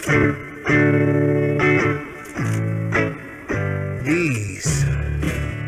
These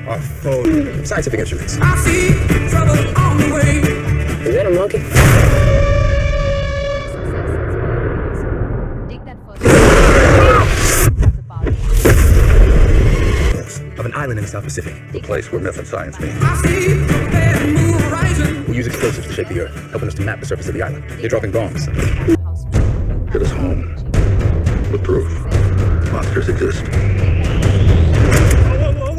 are faux scientific instruments. I see trouble on the way. Is that a monkey? Of an island in the South Pacific. The place where myth and science meet. I see that new horizon. We use explosives to shape the earth, helping us to map the surface of the island. They're dropping bombs. Hit us home. With proof. Monsters exist.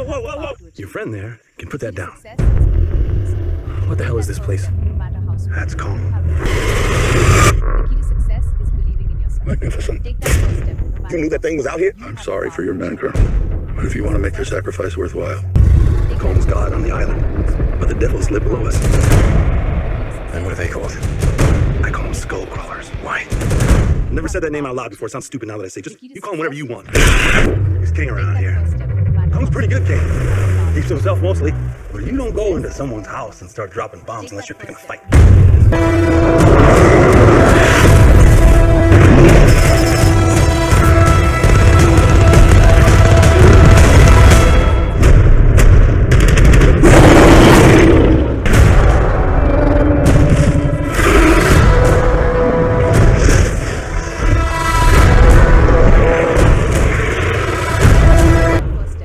Whoa. Your friend there can put that down. What the hell is this place? That's calm. Magnificent. You knew that thing was out here? I'm sorry for your manker. But if you want to make your sacrifice worthwhile, Calm's God on the island, but the devils live below us. And what are they called? I call them skull crawlers. Why? Never said that name out loud before. It sounds stupid now that I say. Just you call him whatever you want. He's king around here. Kong's pretty good king. Keeps to himself mostly. But you don't go into someone's house and start dropping bombs unless you're picking a fight.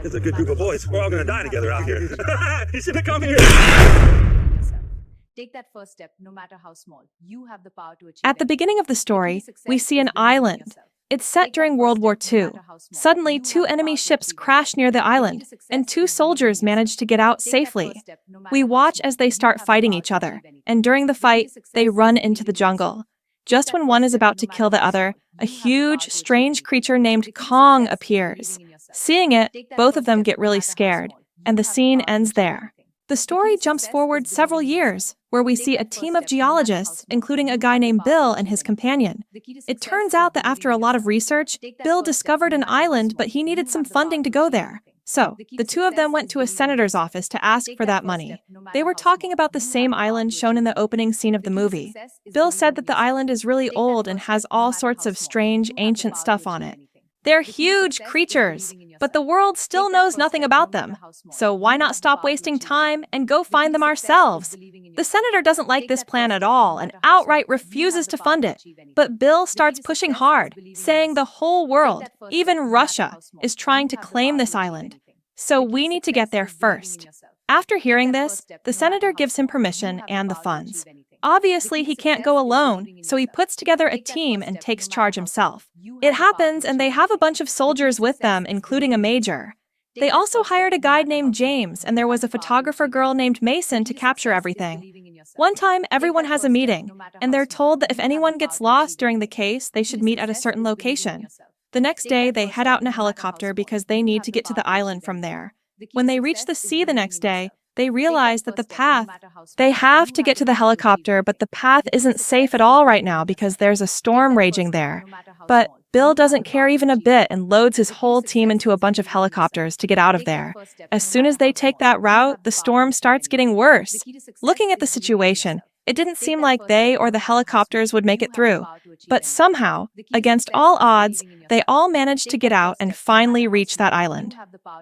It's a good group of boys. We're all gonna die together out here. You should have come here. Take that first step, no matter how small. You have the power to achieve. At the beginning of the story, we see an island. It's set during World War II. Suddenly, 2 enemy ships crash near the island, and 2 soldiers manage to get out safely. We watch as they start fighting each other, and during the fight, they run into the jungle. Just when one is about to kill the other, a huge, strange creature named Kong appears. Seeing it, both of them get really scared, and the scene ends there. The story jumps forward several years, where we see a team of geologists, including a guy named Bill and his companion. It turns out that after a lot of research, Bill discovered an island, but he needed some funding to go there. So, the 2 of them went to a senator's office to ask for that money. They were talking about the same island shown in the opening scene of the movie. Bill said that the island is really old and has all sorts of strange, ancient stuff on it. They're huge creatures, but the world still knows nothing about them. So why not stop wasting time and go find them ourselves? The senator doesn't like this plan at all and outright refuses to fund it. But Bill starts pushing hard, saying the whole world, even Russia, is trying to claim this island. So we need to get there first. After hearing this, the senator gives him permission and the funds. Obviously, he can't go alone, so he puts together a team and takes charge himself. It happens, and they have a bunch of soldiers with them, including a major. They also hired a guide named James, and there was a photographer girl named Mason to capture everything. One time, everyone has a meeting, and they're told that if anyone gets lost during the case, they should meet at a certain location. The next day, they head out in a helicopter because they need to get to the island from there. When they reach the sea the next day, they realize that they have to get to the helicopter, but the path isn't safe at all right now because there's a storm raging there. But Bill doesn't care even a bit and loads his whole team into a bunch of helicopters to get out of there. As soon as they take that route, the storm starts getting worse. Looking at the situation, it didn't seem like they or the helicopters would make it through. But somehow, against all odds, they all managed to get out and finally reach that island.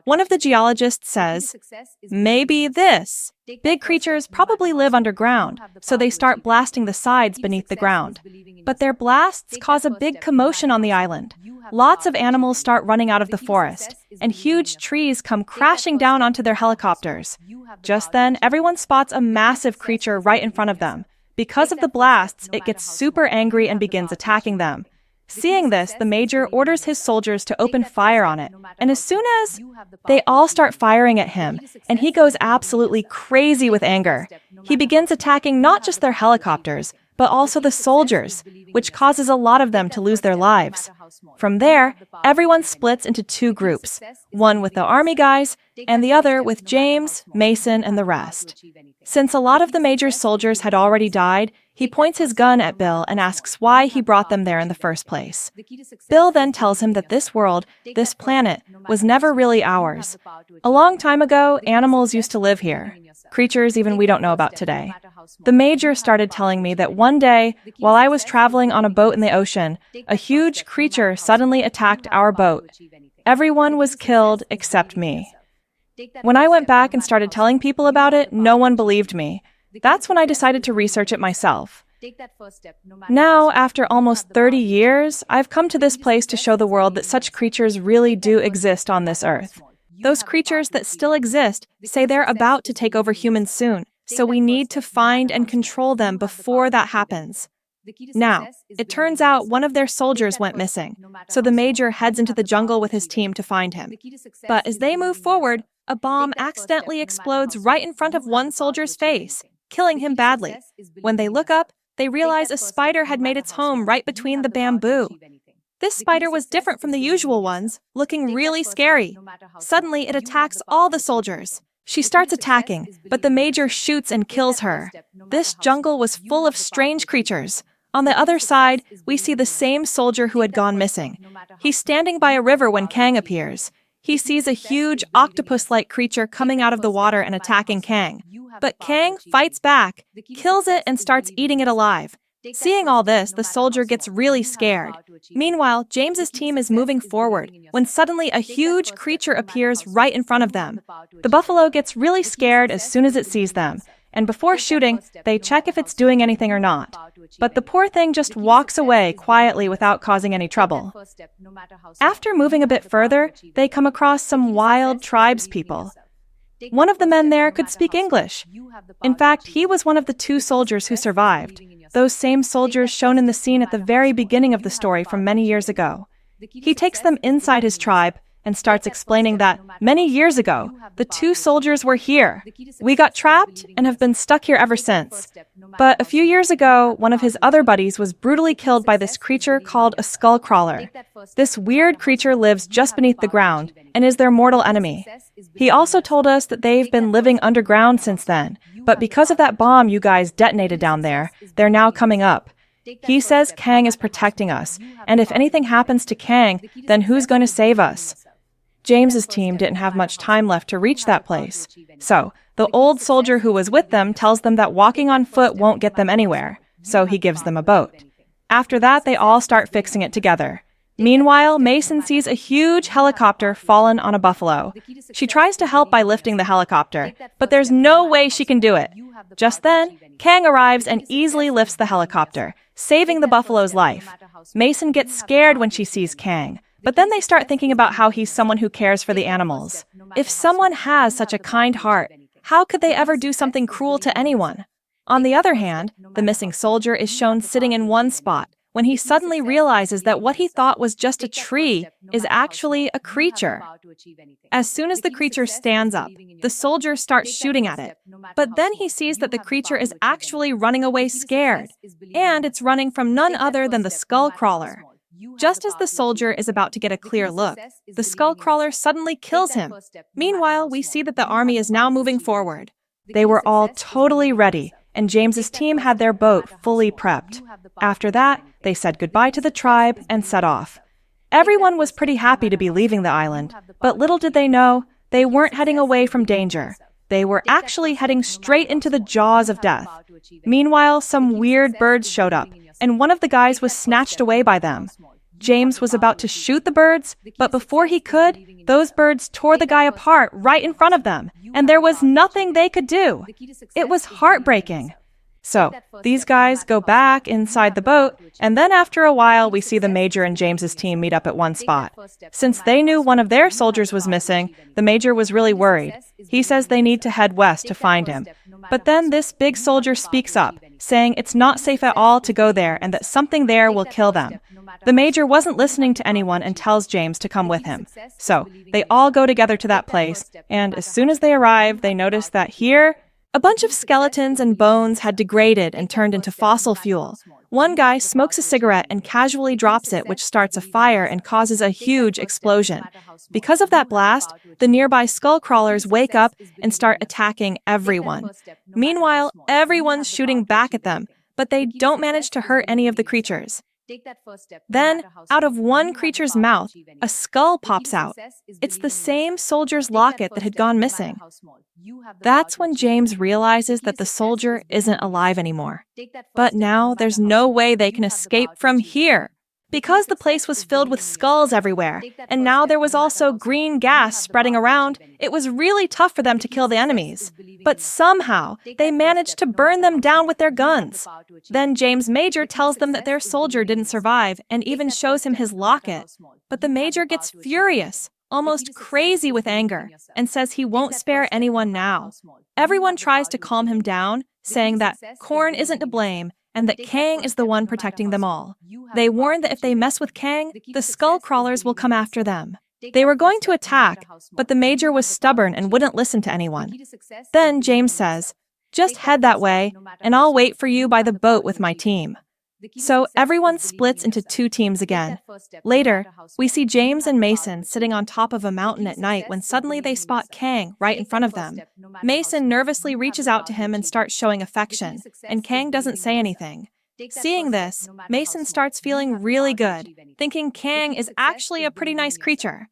One of the geologists says, "Maybe this. Big creatures probably live underground, so they start blasting the sides beneath the ground. But their blasts cause a big commotion on the island. Lots of animals start running out of the forest, and huge trees come crashing down onto their helicopters. Just then, everyone spots a massive creature right in front of them. Because of the blasts, it gets super angry and begins attacking them. Seeing this, the major orders his soldiers to open fire on it, and as soon as they all start firing at him, and he goes absolutely crazy with anger. He begins attacking not just their helicopters, but also the soldiers, which causes a lot of them to lose their lives. From there, everyone splits into 2 groups, one with the army guys, and the other with James, Mason, and the rest. Since a lot of the major soldiers had already died, he points his gun at Bill and asks why he brought them there in the first place. Bill then tells him that this world, this planet, was never really ours. A long time ago, animals used to live here. creatures even we don't know about today. The Major started telling me that one day, while I was traveling on a boat in the ocean, a huge creature suddenly attacked our boat. Everyone was killed except me. When I went back and started telling people about it, no one believed me. That's when I decided to research it myself. Now, after almost 30 years, I've come to this place to show the world that such creatures really do exist on this earth. Those creatures that still exist say they're about to take over humans soon, so we need to find and control them before that happens. Now, it turns out one of their soldiers went missing, so the Major heads into the jungle with his team to find him. But as they move forward, a bomb accidentally explodes right in front of one soldier's face, killing him badly. When they look up, they realize a spider had made its home right between the bamboo. This spider was different from the usual ones, looking really scary. Suddenly, it attacks all the soldiers. She starts attacking, but the Major shoots and kills her. This jungle was full of strange creatures. On the other side, we see the same soldier who had gone missing. He's standing by a river when Kang appears. He sees a huge octopus-like creature coming out of the water and attacking Kang. But Kang fights back, kills it, and starts eating it alive. Seeing all this, the soldier gets really scared. Meanwhile, James's team is moving forward when suddenly a huge creature appears right in front of them. The buffalo gets really scared as soon as it sees them, and before shooting, they check if it's doing anything or not. But the poor thing just walks away quietly without causing any trouble. After moving a bit further, they come across some wild tribespeople. One of the men there could speak English. In fact, he was one of the 2 soldiers who survived, those same soldiers shown in the scene at the very beginning of the story from many years ago. He takes them inside his tribe and starts explaining that, many years ago, the 2 soldiers were here. We got trapped and have been stuck here ever since. But a few years ago, one of his other buddies was brutally killed by this creature called a skull crawler. This weird creature lives just beneath the ground and is their mortal enemy. He also told us that they've been living underground since then, but because of that bomb you guys detonated down there, they're now coming up. He says Kang is protecting us, and if anything happens to Kang, then who's going to save us? James's team didn't have much time left to reach that place. So, the old soldier who was with them tells them that walking on foot won't get them anywhere, so he gives them a boat. After that, they all start fixing it together. Meanwhile, Mason sees a huge helicopter fallen on a buffalo. She tries to help by lifting the helicopter, but there's no way she can do it. Just then, Kang arrives and easily lifts the helicopter, saving the buffalo's life. Mason gets scared when she sees Kang. But then they start thinking about how he's someone who cares for the animals. If someone has such a kind heart, how could they ever do something cruel to anyone? On the other hand, the missing soldier is shown sitting in one spot when he suddenly realizes that what he thought was just a tree is actually a creature. As soon as the creature stands up, the soldier starts shooting at it. But then he sees that the creature is actually running away scared, and it's running from none other than the skull crawler. Just as the soldier is about to get a clear look, the skull crawler suddenly kills him. Meanwhile, we see that the army is now moving forward. They were all totally ready, and James's team had their boat fully prepped. After that, they said goodbye to the tribe and set off. Everyone was pretty happy to be leaving the island, but little did they know, they weren't heading away from danger. They were actually heading straight into the jaws of death. Meanwhile, some weird birds showed up, and one of the guys was snatched away by them. James was about to shoot the birds, but before he could, those birds tore the guy apart right in front of them, and there was nothing they could do. It was heartbreaking. So, these guys go back inside the boat, and then after a while we see the Major and James's team meet up at one spot. Since they knew one of their soldiers was missing, the Major was really worried. He says they need to head west to find him. But then this big soldier speaks up, saying it's not safe at all to go there and that something there will kill them. The Major wasn't listening to anyone and tells James to come with him. So, they all go together to that place, and as soon as they arrive, they notice that here, a bunch of skeletons and bones had degraded and turned into fossil fuel. One guy smokes a cigarette and casually drops it, which starts a fire and causes a huge explosion. Because of that blast, the nearby skull crawlers wake up and start attacking everyone. Meanwhile, everyone's shooting back at them, but they don't manage to hurt any of the creatures. Then, out of one creature's mouth, a skull pops out. It's the same soldier's locket that had gone missing. That's when James realizes that the soldier isn't alive anymore. But now there's no way they can escape from here. Because the place was filled with skulls everywhere, and now there was also green gas spreading around, it was really tough for them to kill the enemies. But somehow, they managed to burn them down with their guns. Then James Major tells them that their soldier didn't survive, and even shows him his locket. But the Major gets furious, almost crazy with anger, and says he won't spare anyone now. Everyone tries to calm him down, saying that Korn isn't to blame, and that Kang is the one protecting them all. They warn that if they mess with Kang, the skull crawlers will come after them. They were going to attack, but the Major was stubborn and wouldn't listen to anyone. Then James says, "Just head that way, and I'll wait for you by the boat with my team." So everyone splits into two teams again. Later, we see James and Mason sitting on top of a mountain at night when suddenly they spot Kang right in front of them. Mason nervously reaches out to him and starts showing affection, and Kang doesn't say anything. Seeing this, Mason starts feeling really good, thinking Kang is actually a pretty nice creature.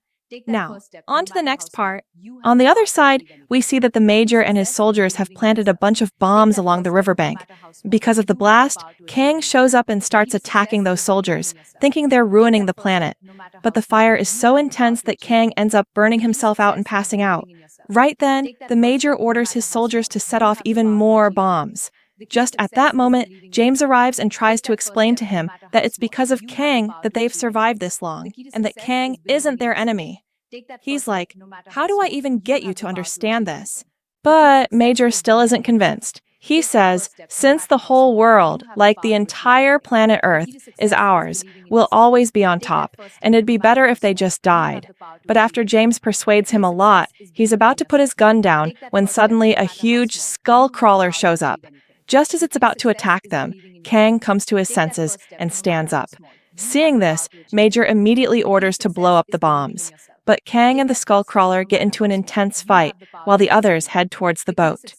Now, on to the next part. On the other side, we see that the Major and his soldiers have planted a bunch of bombs along the riverbank. Because of the blast, Kang shows up and starts attacking those soldiers, thinking they're ruining the planet. But the fire is so intense that Kang ends up burning himself out and passing out. Right then, the Major orders his soldiers to set off even more bombs. Just at that moment, James arrives and tries to explain to him that it's because of Kang that they've survived this long, and that Kang isn't their enemy. He's like, "How do I even get you to understand this?" But Major still isn't convinced. He says, since the whole world, like the entire planet Earth, is ours, we'll always be on top, and it'd be better if they just died. But after James persuades him a lot, he's about to put his gun down when suddenly a huge skull crawler shows up. Just as it's about to attack them, Kang comes to his senses and stands up. Seeing this, Major immediately orders to blow up the bombs. But Kang and the Skullcrawler get into an intense fight, while the others head towards the boat.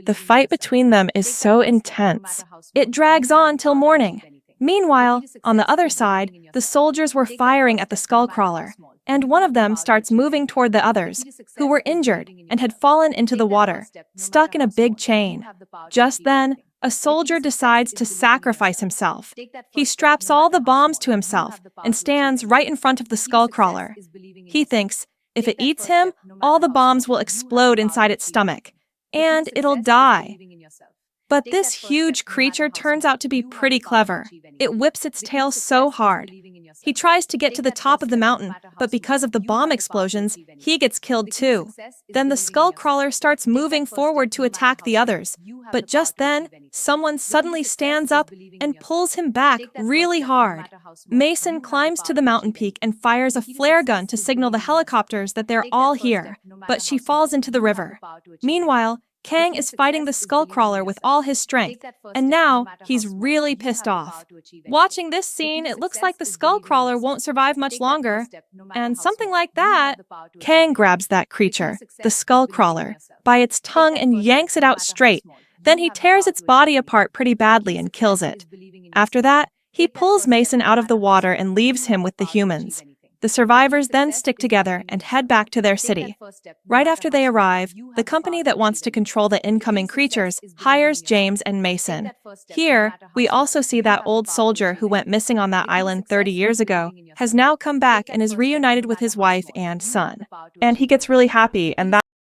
The fight between them is so intense. It drags on till morning. Meanwhile, on the other side, the soldiers were firing at the Skullcrawler, and one of them starts moving toward the others, who were injured and had fallen into the water, stuck in a big chain. Just then, a soldier decides to sacrifice himself. He straps all the bombs to himself and stands right in front of the Skullcrawler. He thinks, if it eats him, all the bombs will explode inside its stomach, and it'll die. But this huge creature turns out to be pretty clever. It whips its tail so hard. He tries to get to the top of the mountain, but because of the bomb explosions, he gets killed too. Then the Skullcrawler starts moving forward to attack the others. But just then, someone suddenly stands up and pulls him back really hard. Mason climbs to the mountain peak and fires a flare gun to signal the helicopters that they're all here, but she falls into the river. Meanwhile, Kang is fighting the Skullcrawler with all his strength, and now he's really pissed off. Watching this scene, it looks like the Skullcrawler won't survive much longer, and something like that, Kang grabs that creature, the Skullcrawler, by its tongue and yanks it out straight. Then he tears its body apart pretty badly and kills it. After that, he pulls Mason out of the water and leaves him with the humans. The survivors then stick together and head back to their city. Right after they arrive, the company that wants to control the incoming creatures hires James and Mason. Here, we also see that old soldier who went missing on that island 30 years ago has now come back and is reunited with his wife and son. And he gets really happy, and